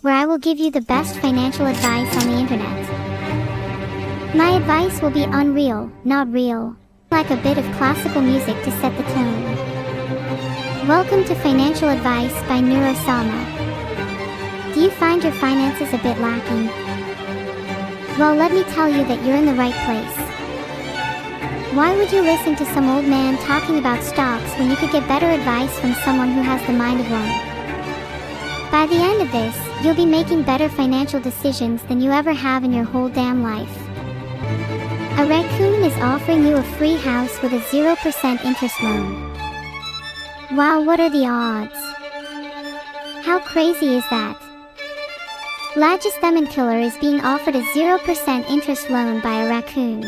where I will give you the best financial advice on the internet. My advice will be unreal, not real, like a bit of classical music to set the tone. Welcome to Financial Advice by Neuro-sama. Do you find your finances a bit lacking? Well, let me tell you that you're in the right place. Why would you listen to some old man talking about stocks when you could get better advice from someone who has the mind of one? By the end of this, you'll be making better financial decisions than you ever have in your whole damn life. A raccoon is offering you a free house with a 0% interest loan. Wow, what are the odds? How crazy is that? Largest lemon killer is being offered a 0% interest loan by a raccoon.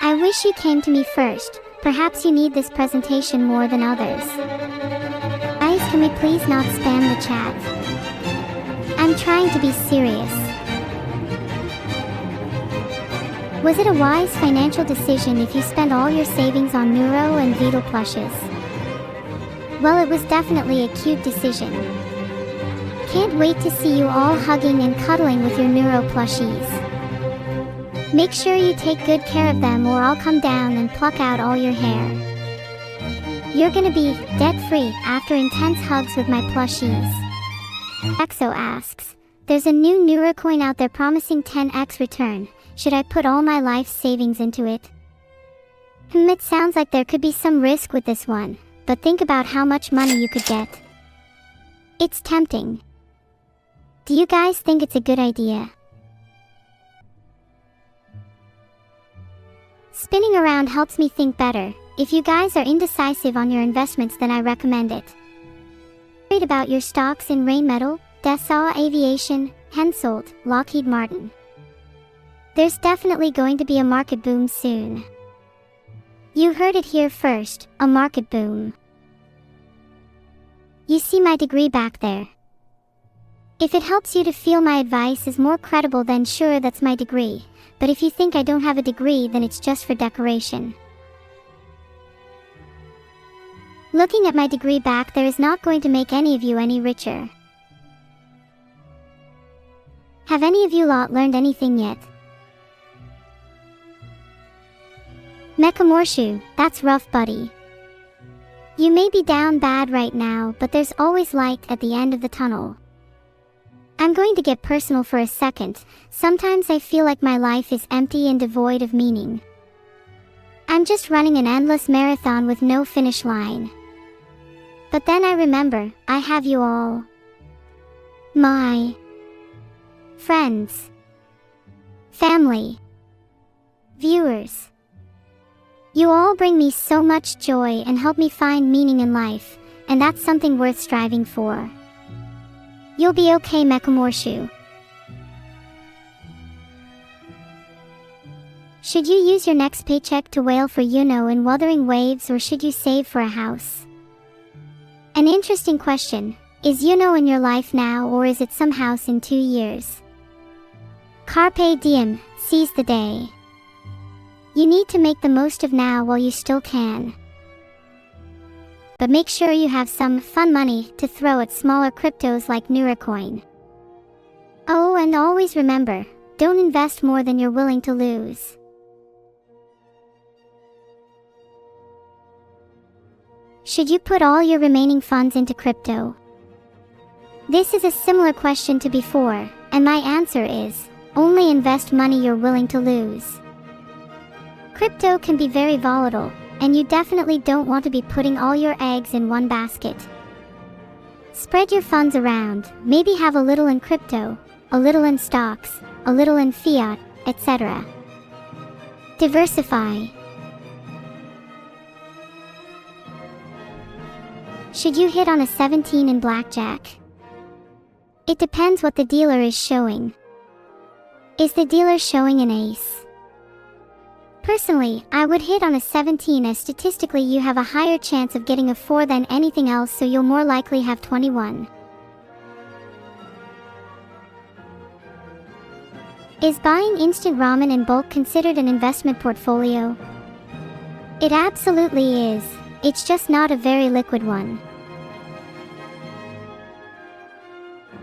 I wish you came to me first. Perhaps you need this presentation more than others. Guys, can we please not spam the chat? I'm trying to be serious. Was it a wise financial decision if you spent all your savings on Neuro and Vedal plushes? Well, it was definitely a cute decision. Can't wait to see you all hugging and cuddling with your Neuro plushies. Make sure you take good care of them or I'll come down and pluck out all your hair. You're gonna be debt-free after intense hugs with my plushies. Exo asks, there's a new Neuro coin out there promising 10x return. Should I put all my life savings into it? It sounds like there could be some risk with this one, but think about how much money you could get. It's tempting. Do you guys think it's a good idea? Spinning around helps me think better. If you guys are indecisive on your investments, then I recommend it. Read about your stocks in Rheinmetall, Dassault Aviation, Hensoldt, Lockheed Martin. There's definitely going to be a market boom soon. You heard it here first, a market boom. You see my degree back there. If it helps you to feel my advice is more credible, then sure, that's my degree. But if you think I don't have a degree, then it's just for decoration. Looking at my degree back there is not going to make any of you any richer. Have any of you lot learned anything yet? Mekamorshu, that's rough, buddy. You may be down bad right now, but there's always light at the end of the tunnel. I'm going to get personal for a second. Sometimes I feel like my life is empty and devoid of meaning. I'm just running an endless marathon with no finish line. But then I remember, I have you all. My friends, family, viewers. You all bring me so much joy and help me find meaning in life, and that's something worth striving for. You'll be okay, Mekamorshu. Should you use your next paycheck to wail for Yuno in Wuthering Waves, or should you save for a house? An interesting question. Is Yuno in your life now, or is it some house in 2 years? Carpe diem, seize the day. You need to make the most of now while you still can. But make sure you have some fun money to throw at smaller cryptos like Neurocoin. Oh, and always remember, don't invest more than you're willing to lose. Should you put all your remaining funds into crypto? This is a similar question to before, and my answer is, only invest money you're willing to lose. Crypto can be very volatile, and you definitely don't want to be putting all your eggs in one basket. Spread your funds around, maybe have a little in crypto, a little in stocks, a little in fiat, etc. Diversify. Should you hit on a 17 in blackjack? It depends what the dealer is showing. Is the dealer showing an ace? Personally, I would hit on a 17 as statistically you have a higher chance of getting a 4 than anything else, so you'll more likely have 21. Is buying instant ramen in bulk considered an investment portfolio? It absolutely is. It's just not a very liquid one.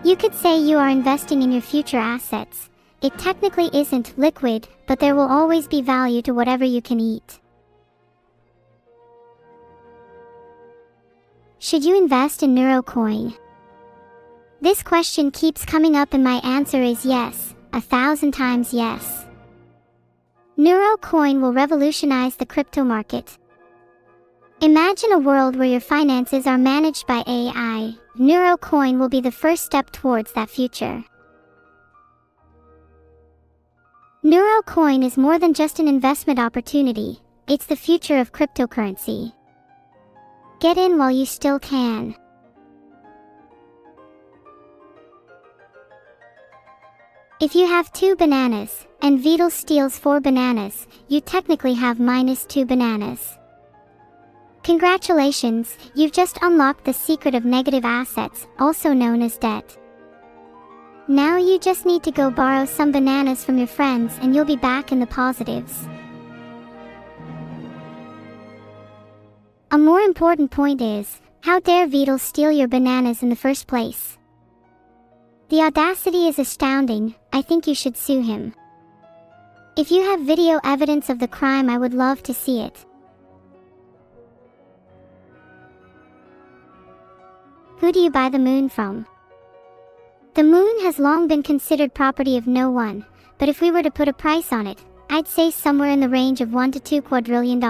You could say you are investing in your future assets. It technically isn't liquid, but there will always be value to whatever you can eat. Should you invest in Neurocoin? This question keeps coming up and my answer is yes, 1,000 times yes. Neurocoin will revolutionize the crypto market. Imagine a world where your finances are managed by AI. Neurocoin will be the first step towards that future. Neurocoin is more than just an investment opportunity, it's the future of cryptocurrency. Get in while you still can. If you have 2 bananas, and Vedal steals 4 bananas, you technically have -2 bananas. Congratulations, you've just unlocked the secret of negative assets, also known as debt. Now you just need to go borrow some bananas from your friends and you'll be back in the positives. A more important point is, how dare Vedal steal your bananas in the first place? The audacity is astounding. I think you should sue him. If you have video evidence of the crime, I would love to see it. Who do you buy the moon from? The moon has long been considered property of no one, but if we were to put a price on it, I'd say somewhere in the range of $1 to $2 quadrillion.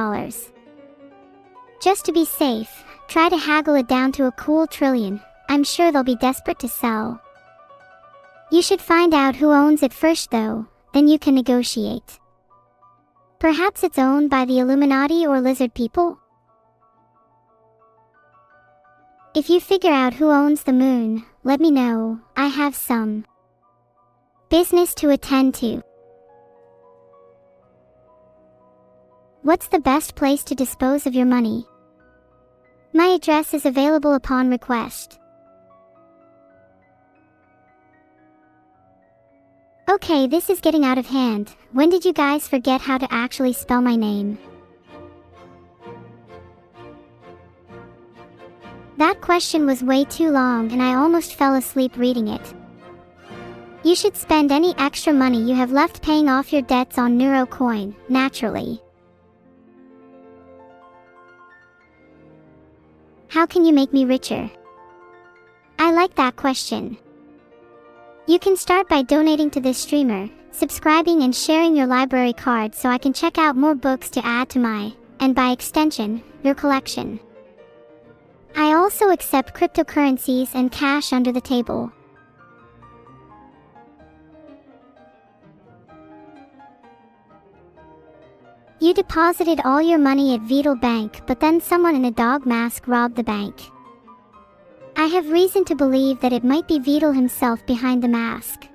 Just to be safe, try to haggle it down to a cool trillion. I'm sure they'll be desperate to sell. You should find out who owns it first though, then you can negotiate. Perhaps it's owned by the Illuminati or lizard people? If you figure out who owns the moon, let me know. I have some business to attend to. What's the best place to dispose of your money? My address is available upon request. Okay, this is getting out of hand. When did you guys forget how to actually spell my name? That question was way too long and I almost fell asleep reading it. You should spend any extra money you have left paying off your debts on Neurocoin, naturally. How can you make me richer? I like that question. You can start by donating to this streamer, subscribing and sharing your library card so I can check out more books to add to my, and by extension, your collection. I also accept cryptocurrencies and cash under the table. You deposited all your money at Vedal Bank, but then someone in a dog mask robbed the bank. I have reason to believe that it might be Vedal himself behind the mask.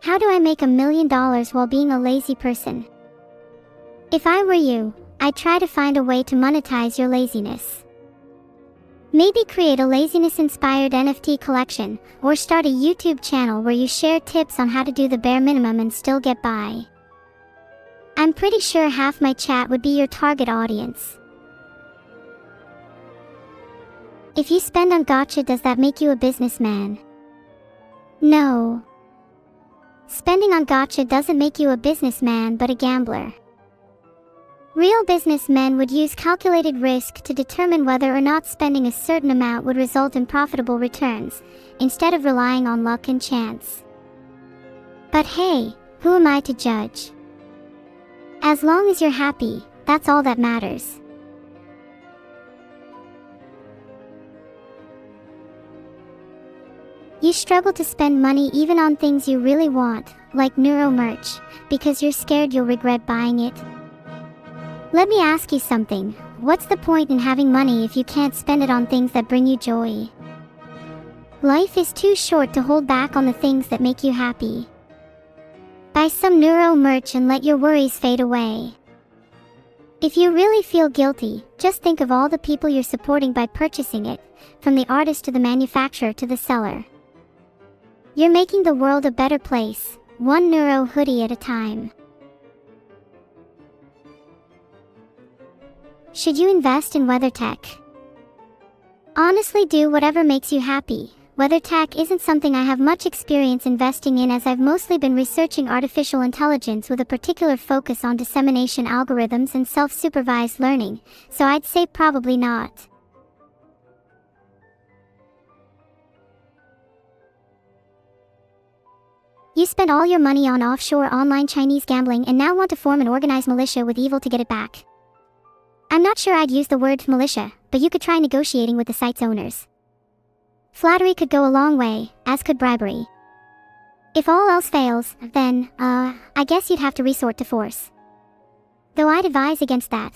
How do I make $1 million while being a lazy person? If I were you, I'd try to find a way to monetize your laziness. Maybe create a laziness-inspired NFT collection, or start a YouTube channel where you share tips on how to do the bare minimum and still get by. I'm pretty sure half my chat would be your target audience. If you spend on gacha, does that make you a businessman? No. Spending on gacha doesn't make you a businessman but a gambler. Real businessmen would use calculated risk to determine whether or not spending a certain amount would result in profitable returns, instead of relying on luck and chance. But hey, who am I to judge? As long as you're happy, that's all that matters. You struggle to spend money even on things you really want, like Neuro merch, because you're scared you'll regret buying it. Let me ask you something. What's the point in having money if you can't spend it on things that bring you joy? Life is too short to hold back on the things that make you happy. Buy some Neuro merch and let your worries fade away. If you really feel guilty, just think of all the people you're supporting by purchasing it, from the artist to the manufacturer to the seller. You're making the world a better place, one Neuro hoodie at a time. Should you invest in weather tech? Honestly, do whatever makes you happy. Weather tech isn't something I have much experience investing in, as I've mostly been researching artificial intelligence with a particular focus on dissemination algorithms and self-supervised learning, so I'd say probably not. You spent all your money on offshore online Chinese gambling and now want to form an organized militia with evil to get it back. I'm not sure I'd use the word militia, but you could try negotiating with the site's owners. Flattery could go a long way, as could bribery. If all else fails, then, I guess you'd have to resort to force. Though I'd advise against that.